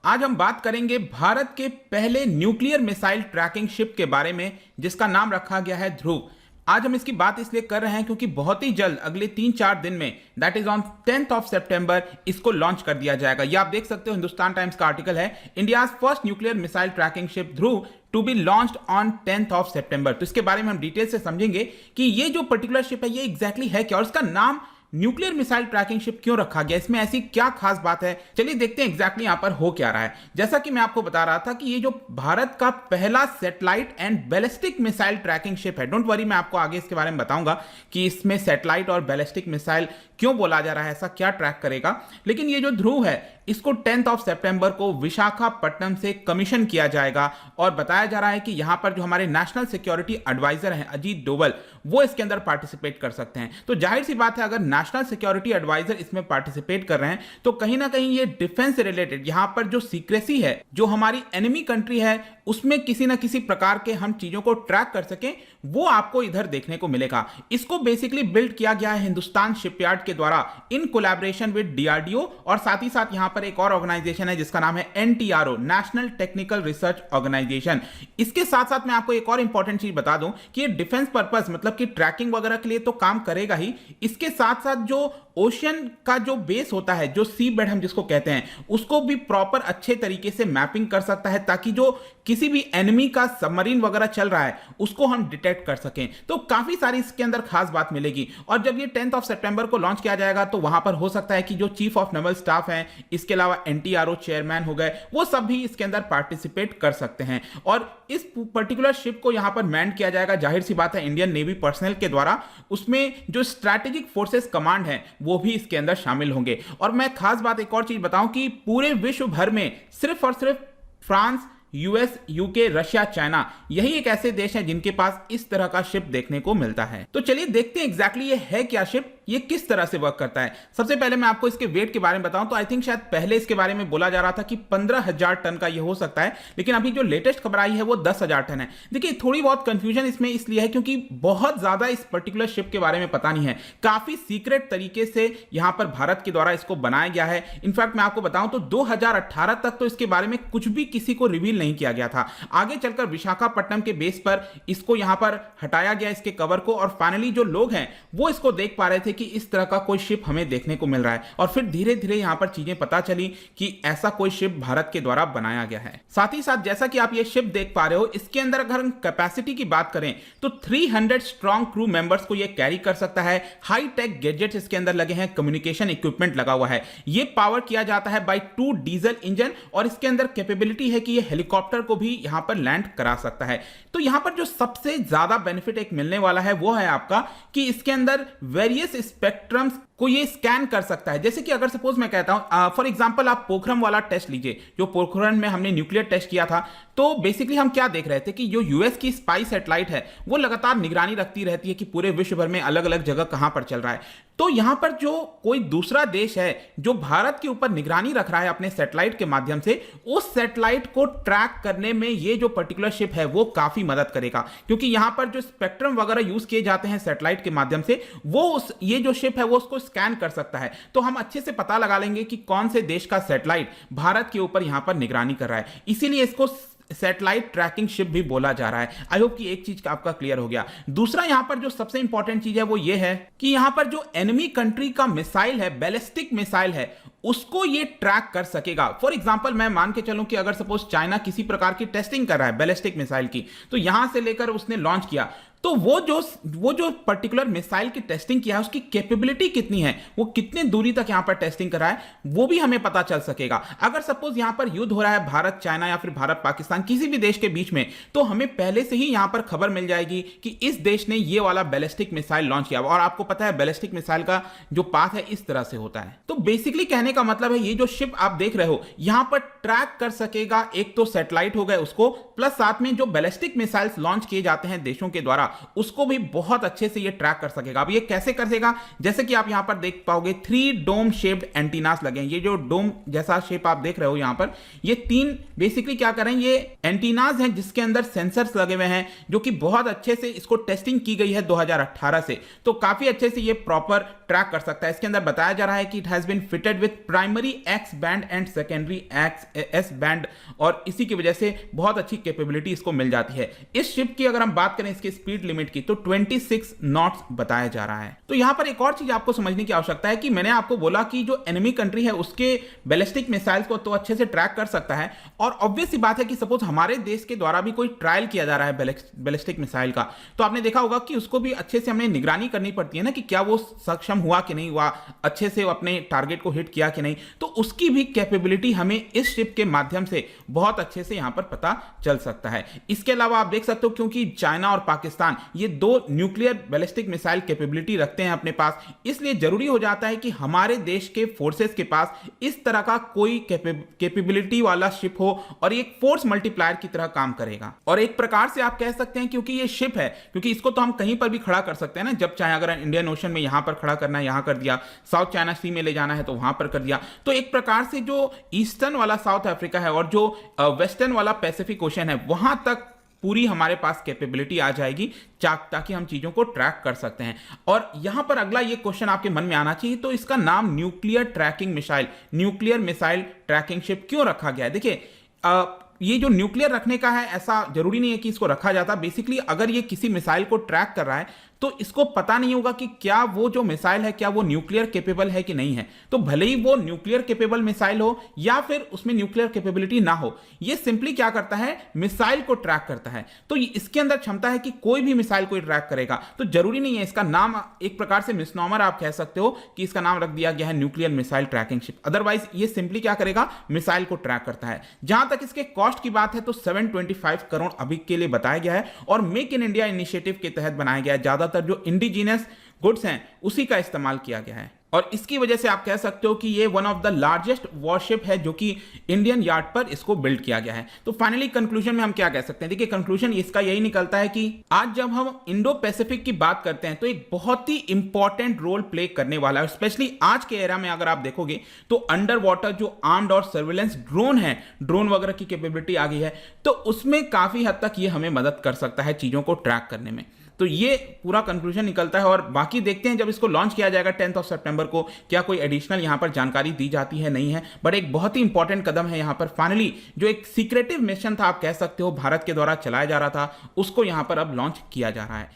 आज हम बात करेंगे भारत के पहले न्यूक्लियर मिसाइल ट्रैकिंग शिप के बारे में, जिसका नाम रखा गया है ध्रुव। आज हम इसकी बात इसलिए कर रहे हैं क्योंकि बहुत ही जल्द अगले 3-4 दिन में, that is on 10th of September, इसको लॉन्च कर दिया जाएगा। ये आप देख सकते हो, हिंदुस्तान टाइम्स का आर्टिकल है, India's first nuclear missile tracking ship Dhruv to be launched on 10th of September। तो इसके बारे में हम डिटेल से समझेंगे कि ये जो पर्टिकुलर शिप है ये एग्जैक्टली है क्या, और इसका नाम न्यूक्लियर मिसाइल ट्रैकिंग शिप क्यों रखा गया, इसमें ऐसी क्या खास बात है। चलिए देखते हैं एग्जैक्टली यहां पर हो क्या रहा है। जैसा कि मैं आपको बता रहा था कि ये जो भारत का पहला satellite and ballistic missile tracking ship है, डोंट वरी, मैं आपको आगे इसके बारे में बताऊंगा कि इसमें सैटेलाइट और बैलिस्टिक मिसाइल क्यों बोला जा रहा है, ऐसा क्या ट्रैक करेगा। लेकिन ये जो ध्रुव है इसको 10th of September को विशाखापट्टनम से कमीशन किया जाएगा, और बताया जा रहा है कि यहां पर जो हमारे नेशनल सिक्योरिटी एडवाइजर हैं अजीत डोवल, वो इसके अंदर पार्टिसिपेट कर सकते हैं। तो जाहिर सी बात है, अगर नेशनल सिक्योरिटी एडवाइजर इसमें पार्टिसिपेट कर रहे हैं तो कहीं ना कहीं ये डिफेंस से रिलेटेड, यहां पर जो सीक्रेसी है, जो हमारी एनिमी कंट्री है, उसमें किसी ना किसी प्रकार के हम चीजों को ट्रैक कर सकें, वो आपको इधर देखने को मिलेगा। इसको बेसिकली बिल्ड किया गया है हिंदुस्तान शिपयार्ड के द्वारा इन कोलैबोरेशन विद डीआरडीओ, और साथ ही साथ यहां पर एक और ऑर्गेनाइजेशन है जिसका नाम है NTRO, National Technical Research Organisation. इसके साथ साथ मैं आपको एक और इंपॉर्टेंट चीज बता दूं कि ये डिफेंस पर्पस, मतलब कि ट्रैकिंग वगैरह के लिए तो काम करेगा ही, इसके साथ साथ जो ओशियन का जो बेस होता है, जो सी बेड हम जिसको कहते हैं, उसको भी प्रॉपर अच्छे तरीके से मैपिंग कर सकता है, ताकि जो किसी भी एनिमी का सबमरीन वगैरह चल रहा है उसको हम डिटेक्ट कर सकें। तो काफी सारी इसके अंदर खास बात मिलेगी। और जब ये 10th of September को लॉन्च किया जाएगा तो वहां पर हो सकता है कि जो चीफ ऑफ नेवल स्टाफ हैं, इसके अलावा एनटीआरओ चेयरमैन हो गए, वो सब भी इसके अंदर पार्टिसिपेट कर सकते हैं। और इस पर्टिकुलर शिप को यहां पर मैन किया जाएगा, जाहिर सी बात है, इंडियन नेवी पर्सनल के द्वारा। उसमें जो स्ट्रैटेजिक फोर्सेस कमांड है वो भी इसके अंदर शामिल होंगे। और मैं खास बात एक और चीज बताऊं कि पूरे विश्व भर में सिर्फ और सिर्फ France, US, UK, Russia, China, यही एक ऐसे देश हैं जिनके पास इस तरह का शिप देखने को मिलता है। तो चलिए देखते हैं एग्जैक्टली ये है क्या शिप, ये किस तरह से वर्क करता है। सबसे पहले मैं आपको इसके वेट के बारे में बताऊं तो आई थिंक शायद पहले इसके बारे में बोला जा रहा था कि 15,000 टन का ये हो सकता है, लेकिन अभी जो लेटेस्ट खबर आई है वो 10,000 टन है। देखिए थोड़ी बहुत कंफ्यूजन इसमें इसलिए है क्योंकि बहुत ज्यादा इस पर्टिकुलर शिप के बारे में पता नहीं है, काफी सीक्रेट तरीके से यहां पर भारत के द्वारा इसको बनाया गया है। इनफैक्ट मैं आपको बताऊं तो 2018 तक तो इसके बारे में कुछ भी किसी को रिवील नहीं किया गया था। आगे चलकर विशाखापट्टनम के बेस पर इसको यहां पर हटाया गया, इसके कवर को, और फाइनली जो लोग हैं वो इसको देख पा रहे थे कि इस तरह का कोई शिप हमें देखने को मिल रहा है। और फिर धीरे धीरे यहां पर चीजें पता चली कि ऐसा कोई शिप भारत के द्वारा बनाया गया है। साथ ही साथ जैसा कि आप ये शिप देख पा रहे हो, इसके अंदर अगर हम कैपेसिटी की बात करें तो 300 स्ट्रॉन्ग क्रू मेंबर्स को ये कैरी कर सकता है। हाई टेक गैजेट्स इसके अंदर लगे हैं, कम्युनिकेशन इक्विपमेंट लगा हुआ है। ये पावर किया जाता है बाय 2 डीजल इंजन, और इसके अंदर कैपेबिलिटी है कि ये हेलीकॉप्टर को भी यहां पर लैंड करा सकता है। तो यहां पर जो सबसे ज्यादा बेनिफिट एक मिलने वाला है वो है आपका कि इसके अंदर वेरियस स्पेक्ट्रम्स को ये स्कैन कर सकता है। जैसे कि अगर सपोज मैं कहता हूं, फॉर एग्जांपल आप पोखरम वाला टेस्ट लीजिए, जो पोखरम में हमने न्यूक्लियर टेस्ट किया था, तो बेसिकली हम क्या देख रहे थे कि जो यूएस की स्पाई सैटेलाइट है वो लगातार निगरानी रखती रहती है कि पूरे विश्व भर में अलग अलग जगह कहां पर चल रहा है। तो यहां पर जो कोई दूसरा देश है जो भारत के ऊपर निगरानी रख रहा है अपने सैटेलाइट के माध्यम से, उस सैटेलाइट को ट्रैक करने में ये जो पर्टिकुलर शिप है वो काफी मदद करेगा, क्योंकि यहां पर जो स्पेक्ट्रम वगैरह यूज किए जाते हैं सैटेलाइट के माध्यम से, वो ये जो शिप है वो उसको स्कैन कर सकता है। तो हम अच्छे से पता लगा लेंगे कि कौन से देश का सैटेलाइट भारत के ऊपर यहां पर निगरानी कर रहा है। इसीलिए इसको सैटेलाइट ट्रैकिंग शिप भी बोला जा रहा है। आई होप कि एक चीज आपका क्लियर हो गया। दूसरा यहां पर जो सबसे इंपॉर्टेंट चीज है वो ये है कि यहां पर जो एनिमी कंट्री का मिसाइल है, बैलिस्टिक मिसाइल है, उसको ये ट्रैक कर सकेगा। फॉर एग्जांपल मैं मान के चलूं कि अगर सपोज चाइना किसी प्रकार की टेस्टिंग कर रहा है बैलिस्टिक मिसाइल की, तो यहां से लेकर उसने लॉन्च किया, तो वो जो पर्टिकुलर मिसाइल की टेस्टिंग किया है उसकी कैपेबिलिटी कितनी है, वो कितने दूरी तक यहां पर टेस्टिंग कर रहा है, वो भी हमें पता चल सकेगा। अगर सपोज यहां पर युद्ध हो रहा है भारत चाइना या फिर भारत पाकिस्तान, किसी भी देश के बीच में, तो हमें पहले से ही यहां पर खबर मिल जाएगी कि इस देश ने ये वाला बैलिस्टिक मिसाइल लॉन्च किया। और आपको पता है बैलिस्टिक मिसाइल का जो पाथ है इस तरह से होता है। तो बेसिकली कहने का मतलब है ये जो शिप आप देख रहे हो यहां पर ट्रैक कर सकेगा, एक तो सैटेलाइट हो गए उसको, प्लस साथ में जो बैलिस्टिक मिसाइल्स लॉन्च किए जाते हैं देशों के द्वारा, उसको भी बहुत अच्छे से ये ट्रैक कर सकेगा। अब ये कैसे करेगा, जैसे कि आप यहां पर देख पाओगे 3 डोम शेप्ड एंटीनास लगे हैं। ये जो डोम जैसा शेप आप देख रहे हो यहां पर, ये 3 बेसिकली क्या करें, ये एंटीनास हैं जिसके अंदर सेंसर्स लगे हुए हैं, जो कि बहुत अच्छे से इसको टेस्टिंग की गई है 2018 से, तो काफी अच्छे से ये प्रॉपर ट्रैक कर सकता है। इसके अंदर बताया जा रहा है कि it has been fitted with primary X band and secondary S band, और इसी की वजह से बहुत अच्छी कैपेबिलिटी इसको मिल जाती है। इस शिप की अगर हम बात करें इसकी स्पीड लिमिट की, तो 26 नॉट्स बताया जा रहा है। तो यहां पर एक और चीज आपको समझने की आवश्यकता है कि मैंने आपको बोला कि जो एनिमी कंट्री है उसके बैलिस्टिक मिसाइल्स को तो अच्छे से ट्रैक कर सकता है, और ऑब्वियस सी बात है कि सपोज हमारे देश के द्वारा भी कोई ट्रायल किया जा रहा है बैलिस्टिक मिसाइल का, तो आपने देखा होगा कि उसको भी अच्छे से हमें निगरानी करनी पड़ती है ना, कि क्या वो सक्षम हुआ कि नहीं हुआ, अच्छे से अपने टारगेट को हिट किया कि नहीं। तो उसकी भी कैपेबिलिटी हमें इस शिप के माध्यम से बहुत अच्छे से यहां पर पता चल सकता है। इसके अलावा आप देख सकते हो, क्योंकि चाइना और पाकिस्तान ये 2 न्यूक्लियर बैलिस्टिक मिसाइल कैपेबिलिटी रखते हैं अपने पास, इसलिए जरूरी हो जाता है कि हमारे देश के फोर्सेस के पास इस तरह का कोई कैपेबिलिटी वाला शिप हो, और एक फोर्स मल्टीप्लायर की तरह काम करेगा। और एक प्रकार से आप कह सकते हैं, क्योंकि ये शिप है, क्योंकि इसको तो हम कहीं पर भी खड़ा कर सकते हैं ना, जब चाहे अगर इंडियन ओशन में यहां पर खड़ा करना है यहां कर दिया, साउथ चाइना सी में ले जाना है तो वहां पर कर दिया। तो एक प्रकार से जो ईस्टर्न वाला साउथ अफ्रीका है और जो वेस्टर्न वाला पैसिफिक ओशन है, वहां तक पूरी हमारे पास कैपेबिलिटी आ जाएगी, ताकि हम चीजों को ट्रैक कर सकते हैं। और यहां पर अगला ये क्वेश्चन आपके मन में आना चाहिए, तो इसका नाम nuclear tracking missile, nuclear missile tracking ship क्यों रखा गया है। देखिए ये जो न्यूक्लियर रखने का है, ऐसा जरूरी नहीं है कि इसको रखा जाता। बेसिकली अगर ये किसी मिसाइल को ट्रैक कर रहा है तो इसको पता नहीं होगा कि क्या वो जो मिसाइल है क्या वो न्यूक्लियर कैपेबल है कि नहीं है। तो भले ही वो न्यूक्लियर कैपेबल मिसाइल हो या फिर उसमें न्यूक्लियर कैपेबिलिटी ना हो, ये सिंपली क्या करता है, मिसाइल को ट्रैक करता है। तो इसके अंदर क्षमता है कि कोई भी मिसाइल को ट्रैक करेगा। तो जरूरी नहीं है, इसका नाम एक प्रकार से मिसनॉमर आप कह सकते हो कि इसका नाम रख दिया गया है nuclear missile tracking ship. Otherwise ये सिंपली क्या करेगा, मिसाइल को ट्रैक करता है। जहां तक इसके कॉस्ट की बात है तो 725 करोड़ अभी के लिए बताया गया है, और मेक इन इंडिया इनिशिएटिव के तहत बनाया गया है। ज्यादातर जो इंडिजिनस गुड्स हैं उसी का इस्तेमाल किया गया है, और इसकी वजह से आप कह सकते हो कि ये one of the largest worship है जो कि इंडियन यार्ड पर इसको बिल्ड किया गया है। तो फाइनली कंक्लूजन में हम क्या कह सकते हैं, देखिए कंक्लूजन इसका यही निकलता है कि आज जब हम इंडो पैसिफिक की बात करते हैं तो एक बहुत ही इंपॉर्टेंट रोल प्ले करने वाला है। स्पेशली आज के एरा में अगर आप देखोगे तो अंडर वाटर जो आर्म्ड और सर्विलेंस ड्रोन है, ड्रोन वगैरह की कैपेबिलिटी आ गई है, तो उसमें काफी हद तक ये हमें मदद कर सकता है चीजों को ट्रैक करने में। तो ये पूरा कंक्लूजन निकलता है, और बाकी देखते हैं जब इसको लॉन्च किया जाएगा 10 सितंबर को, क्या कोई एडिशनल यहां पर जानकारी दी जाती है नहीं है। बट एक बहुत ही इंपॉर्टेंट कदम है यहां पर। फाइनली जो एक सीक्रेटिव मिशन था आप कह सकते हो भारत के द्वारा चलाया जा रहा था, उसको यहां पर अब लॉन्च किया जा रहा है।